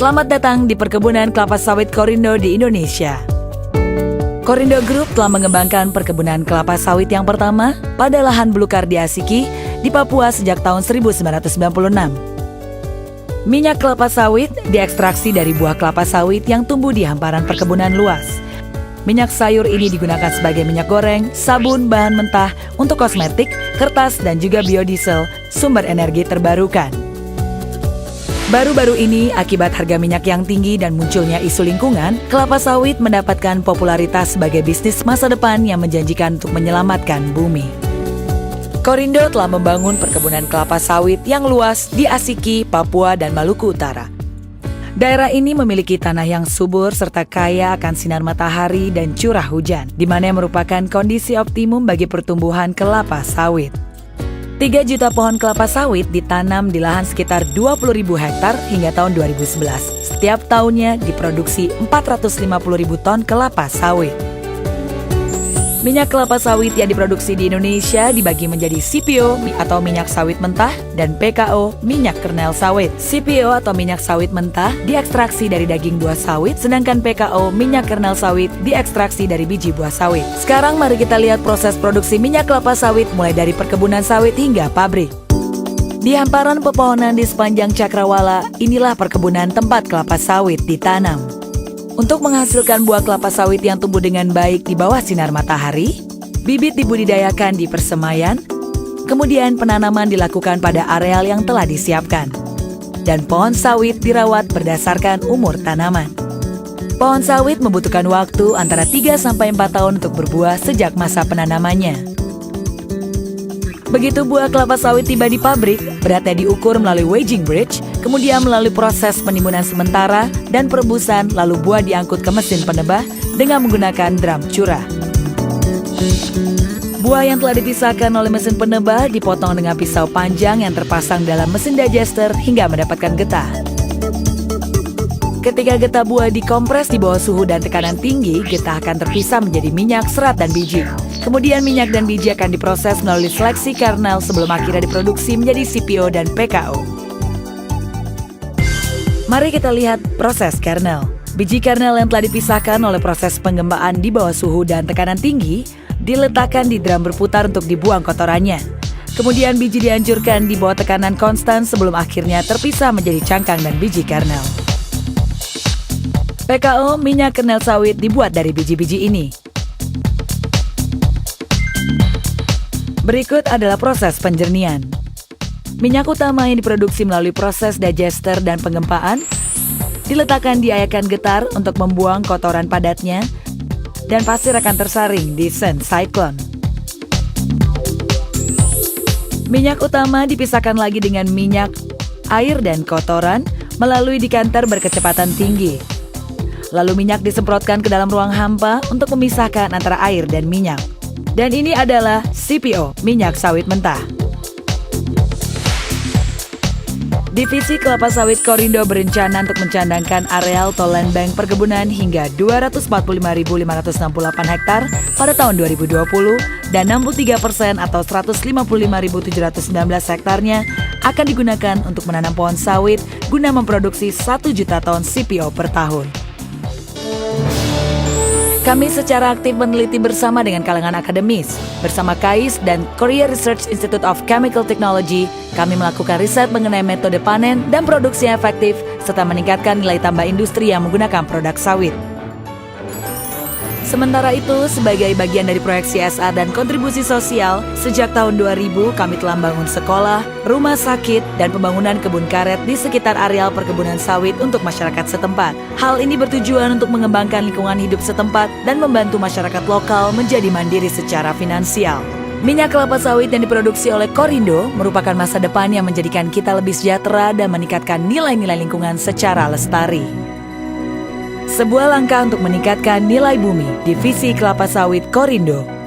Selamat datang di perkebunan kelapa sawit Korindo di Indonesia. Korindo Group telah mengembangkan perkebunan kelapa sawit yang pertama pada lahan belukar di Asiki, di Papua sejak tahun 1996. Minyak kelapa sawit diekstraksi dari buah kelapa sawit yang tumbuh di hamparan perkebunan luas. Minyak sayur ini digunakan sebagai minyak goreng, sabun, bahan mentah, untuk kosmetik, kertas, dan juga biodiesel, sumber energi terbarukan. Baru-baru ini, akibat harga minyak yang tinggi dan munculnya isu lingkungan, kelapa sawit mendapatkan popularitas sebagai bisnis masa depan yang menjanjikan untuk menyelamatkan bumi. Korindo telah membangun perkebunan kelapa sawit yang luas di Asiki, Papua, dan Maluku Utara. Daerah ini memiliki tanah yang subur serta kaya akan sinar matahari dan curah hujan, di mana merupakan kondisi optimum bagi pertumbuhan kelapa sawit. 3 juta pohon kelapa sawit ditanam di lahan sekitar 20.000 hektar hingga tahun 2011. Setiap tahunnya diproduksi 450.000 ton kelapa sawit. Minyak kelapa sawit yang diproduksi di Indonesia dibagi menjadi CPO atau minyak sawit mentah dan PKO minyak kernel sawit. CPO atau minyak sawit mentah diekstraksi dari daging buah sawit, sedangkan PKO minyak kernel sawit diekstraksi dari biji buah sawit. Sekarang mari kita lihat proses produksi minyak kelapa sawit mulai dari perkebunan sawit hingga pabrik. Di hamparan pepohonan di sepanjang Cakrawala, inilah perkebunan tempat kelapa sawit ditanam. Untuk menghasilkan buah kelapa sawit yang tumbuh dengan baik di bawah sinar matahari, bibit dibudidayakan di persemaian, kemudian penanaman dilakukan pada areal yang telah disiapkan, dan pohon sawit dirawat berdasarkan umur tanaman. Pohon sawit membutuhkan waktu antara 3-4 tahun untuk berbuah sejak masa penanamannya. Begitu buah kelapa sawit tiba di pabrik, beratnya diukur melalui weighing bridge, kemudian melalui proses penimbunan sementara dan perebusan, lalu buah diangkut ke mesin penebah dengan menggunakan drum curah. Buah yang telah dipisahkan oleh mesin penebah dipotong dengan pisau panjang yang terpasang dalam mesin digester hingga mendapatkan getah. Ketika getah buah dikompres di bawah suhu dan tekanan tinggi, getah akan terpisah menjadi minyak, serat, dan biji. Kemudian minyak dan biji akan diproses melalui seleksi kernel sebelum akhirnya diproduksi menjadi CPO dan PKO. Mari kita lihat proses kernel. Biji kernel yang telah dipisahkan oleh proses penggembaan di bawah suhu dan tekanan tinggi diletakkan di drum berputar untuk dibuang kotorannya. Kemudian biji dihancurkan di bawah tekanan konstan sebelum akhirnya terpisah menjadi cangkang dan biji kernel. PKO minyak kernel sawit dibuat dari biji-biji ini. Berikut adalah proses penjernihan. Minyak utama yang diproduksi melalui proses digester dan penggempaan diletakkan di ayakan getar untuk membuang kotoran padatnya, dan pasir akan tersaring di sand cyclone. Minyak utama dipisahkan lagi dengan minyak, air, dan kotoran melalui dekanter berkecepatan tinggi. Lalu minyak disemprotkan ke dalam ruang hampa untuk memisahkan antara air dan minyak. Dan ini adalah CPO, minyak sawit mentah. Divisi kelapa sawit Korindo berencana untuk mencandangkan areal tol land bank perkebunan hingga 245.568 hektar pada tahun 2020 dan 63% atau 155.719 hektarnya akan digunakan untuk menanam pohon sawit guna memproduksi 1 juta ton CPO per tahun. Kami secara aktif meneliti bersama dengan kalangan akademis. Bersama KAIS dan Korea Research Institute of Chemical Technology, kami melakukan riset mengenai metode panen dan produksi yang efektif, serta meningkatkan nilai tambah industri yang menggunakan produk sawit. Sementara itu, sebagai bagian dari proyek CSR dan kontribusi sosial, sejak tahun 2000 kami telah membangun sekolah, rumah sakit, dan pembangunan kebun karet di sekitar areal perkebunan sawit untuk masyarakat setempat. Hal ini bertujuan untuk mengembangkan lingkungan hidup setempat dan membantu masyarakat lokal menjadi mandiri secara finansial. Minyak kelapa sawit yang diproduksi oleh Korindo merupakan masa depan yang menjadikan kita lebih sejahtera dan meningkatkan nilai-nilai lingkungan secara lestari. Sebuah langkah untuk meningkatkan nilai bumi, Divisi Kelapa Sawit Korindo.